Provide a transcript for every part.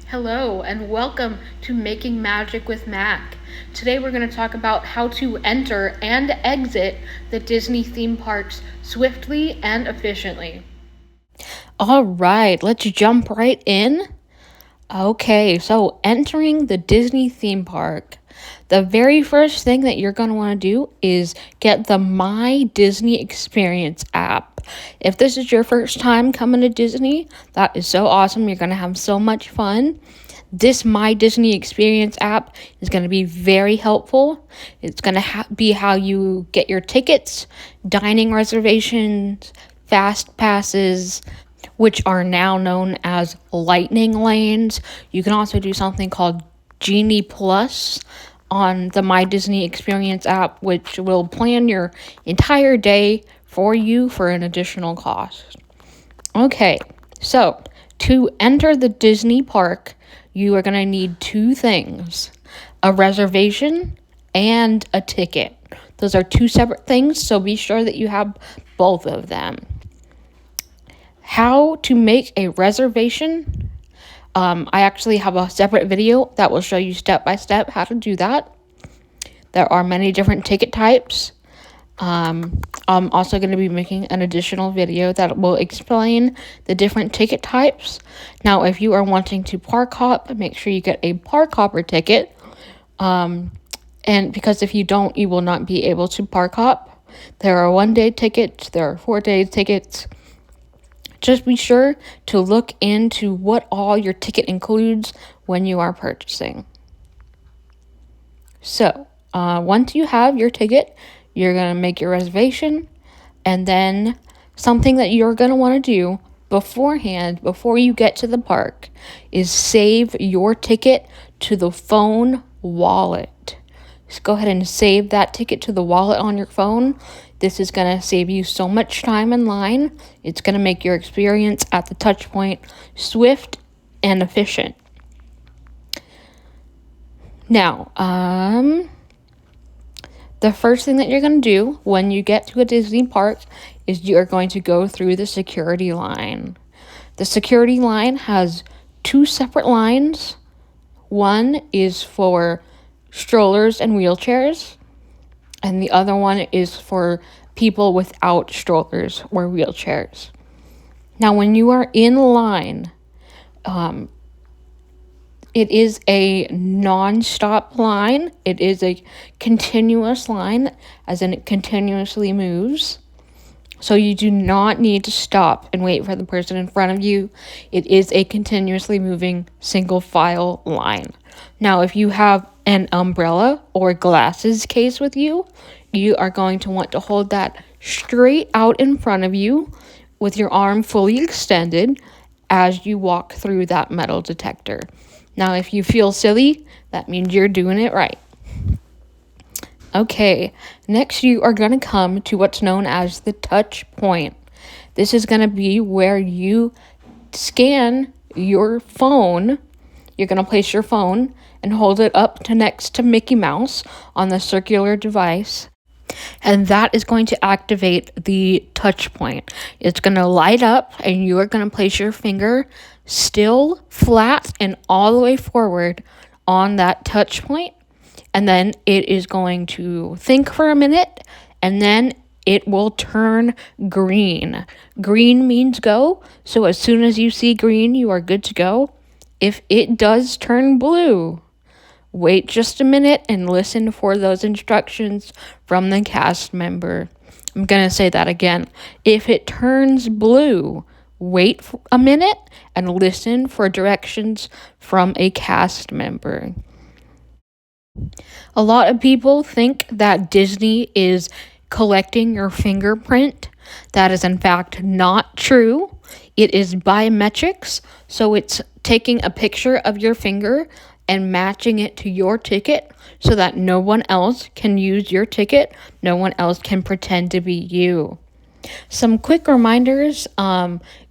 Hello and welcome to Making Magic with Mac. Today we're going to talk about how to enter and exit the Disney theme parks swiftly and efficiently. All right, let's jump right in. Okay, so entering the Disney theme park, the very first thing that you're going to want to do is get the My Disney Experience app. If this is your first time coming to Disney, that is so awesome. You're going to have so much fun. This My Disney Experience app is going to be very helpful. It's going to be how you get your tickets, dining reservations, fast passes, which are now known as lightning lanes. You can also do something called Genie Plus on the My Disney Experience app, which will plan your entire day for you for an additional cost. Okay, so to enter the Disney park, you are going to need two things: a reservation and a ticket. Those are two separate things, so be sure that you have both of them. How to make a reservation. I actually have a separate video that will show you step by step how to do that. There are many different ticket types. I'm also going to be making an additional video that will explain the different ticket types. Now, if you are wanting to park hop, make sure you get a park hopper ticket. And because if you don't, you will not be able to park hop. There are 1-day tickets, there are 4-day tickets. Just be sure to look into what all your ticket includes when you are purchasing. So, once you have your ticket, you're going to make your reservation, and then something that you're going to want to do beforehand, before you get to the park, is save your ticket to the phone wallet. Just go ahead and save that ticket to the wallet on your phone. This is going to save you so much time in line. It's going to make your experience at the touch point swift and efficient. Now, the first thing that you're going to do when you get to a Disney park is you're going to go through the security line. The security line has two separate lines. One is for strollers and wheelchairs, and the other one is for people without strollers or wheelchairs. Now, when you are in line, it is a non-stop line. It is a continuous line, as in it continuously moves. So you do not need to stop and wait for the person in front of you. It is a continuously moving single file line. Now, if you have an umbrella or glasses case with you, you are going to want to hold that straight out in front of you with your arm fully extended as you walk through that metal detector. Now, if you feel silly, that means you're doing it right. Okay, next you are going to come to what's known as the touch point. This is going to be where you scan your phone. You're going to place your phone and hold it up to next to Mickey Mouse on the circular device. And that is going to activate the touch point. It's going to light up, and you are going to place your finger still flat and all the way forward on that touch point. And then it is going to think for a minute, and then it will turn green. Green means go. So as soon as you see green, you are good to go. If it does turn blue, wait just a minute and listen for those instructions from the cast member. I'm going to say that again. If it turns blue, wait a minute and listen for directions from a cast member. A lot of people think that Disney is collecting your fingerprint. That is in fact not true. It is biometrics, so it's taking a picture of your finger and matching it to your ticket so that no one else can use your ticket. No one else can pretend to be you. Some quick reminders.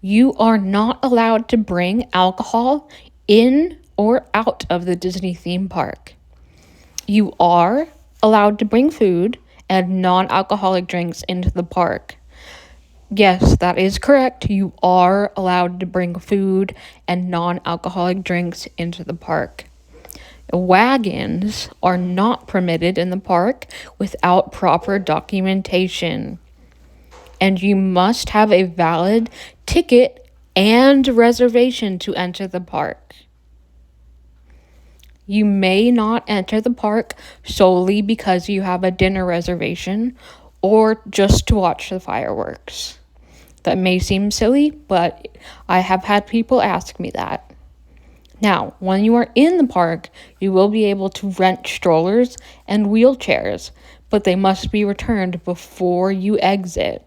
You are not allowed to bring alcohol in or out of the Disney theme park. You are allowed to bring food and non-alcoholic drinks into the park. Yes, that is correct. You are allowed to bring food and non-alcoholic drinks into the park. Wagons are not permitted in the park without proper documentation. And you must have a valid ticket and reservation to enter the park. You may not enter the park solely because you have a dinner reservation or just to watch the fireworks. That may seem silly, but I have had people ask me that. Now, when you are in the park, you will be able to rent strollers and wheelchairs, but they must be returned before you exit.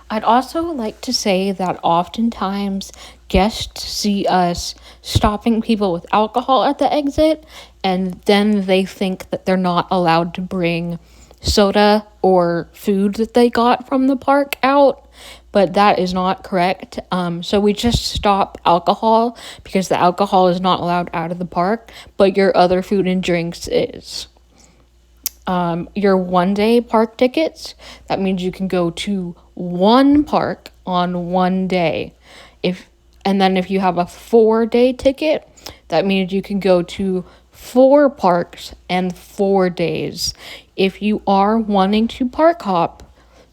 I'd also like to say that oftentimes guests see us stopping people with alcohol at the exit, and then they think that they're not allowed to bring soda or food that they got from the park out, but that is not correct. So we just stop alcohol because the alcohol is not allowed out of the park, but your other food and drinks is. Your 1-day park tickets, that means you can go to one park on one day. And then if you have a 4-day ticket, that means you can go to 4 parks and 4 days. If you are wanting to park hop,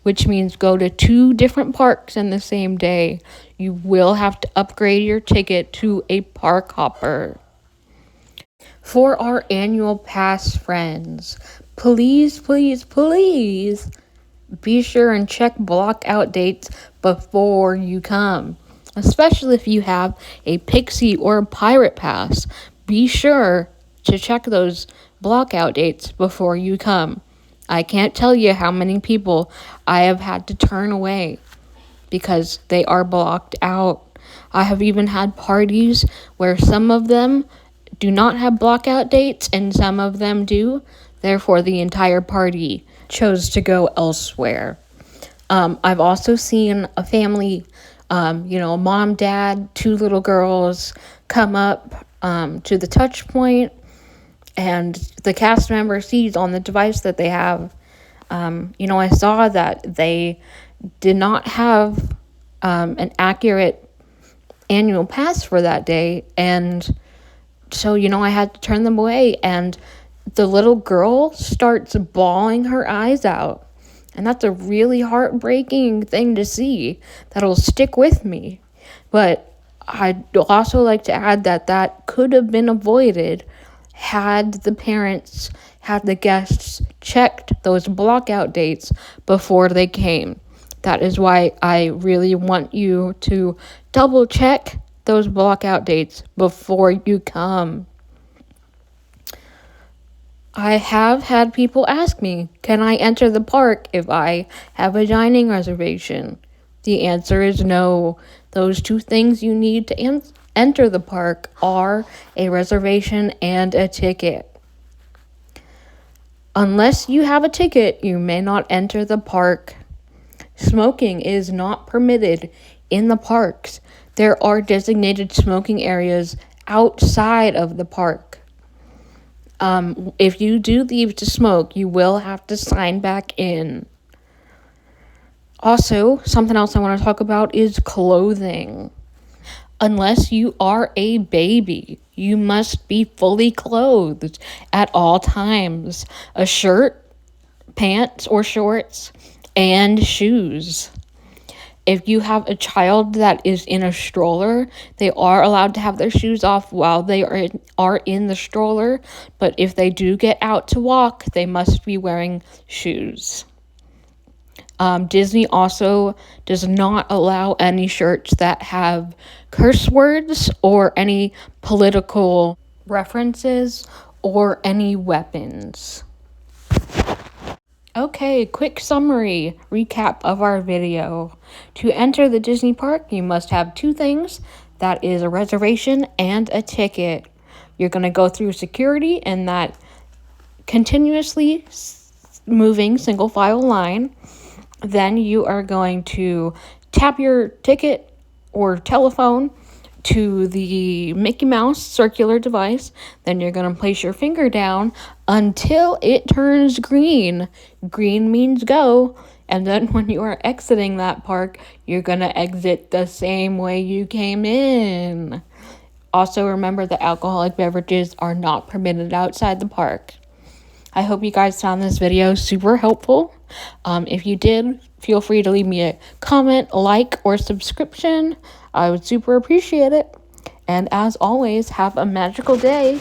which means go to 2 different parks in the same day, you will have to upgrade your ticket to a park hopper. For our annual pass friends, please be sure and check block out dates before you come. Especially if you have a Pixie or a Pirate Pass, be sure to check those block out dates before you come. I can't tell you how many people I have had to turn away because they are blocked out. I have even had parties where some of them do not have blockout dates and some of them do. Therefore, the entire party chose to go elsewhere. I've also seen a family, mom, dad, 2 little girls come up to the touch point, and the cast member sees on the device that they have. I saw that they did not have an accurate annual pass for that day, and so, I had to turn them away, and the little girl starts bawling her eyes out. And that's a really heartbreaking thing to see. That'll stick with me. But I'd also like to add that could have been avoided had the guests checked those blockout dates before they came. That is why I really want you to double check those blockout dates before you come. I have had people ask me, can I enter the park if I have a dining reservation? The answer is no. Those 2 things you need to enter the park are a reservation and a ticket. Unless you have a ticket, you may not enter the park. Smoking is not permitted in the parks. There are designated smoking areas outside of the park. If you do leave to smoke, you will have to sign back in. Also, something else I want to talk about is clothing. Unless you are a baby, you must be fully clothed at all times. A shirt, pants or shorts, and shoes. If you have a child that is in a stroller, they are allowed to have their shoes off while they are in the stroller. But if they do get out to walk, they must be wearing shoes. Disney also does not allow any shirts that have curse words or any political references or any weapons. Okay, quick summary recap of our video. To enter the Disney park, you must have 2 things. That is a reservation and a ticket. You're going to go through security in that continuously moving single file line. Then you are going to tap your ticket or telephone to the Mickey Mouse circular device. Then you're going to place your finger down until it turns green. Green means go. And then when you are exiting that park, you're going to exit the same way you came in. Also, remember that alcoholic beverages are not permitted outside the park. I hope you guys found this video super helpful. If you did, feel free to leave me a comment, like, or subscription. I would super appreciate it. And as always, have a magical day.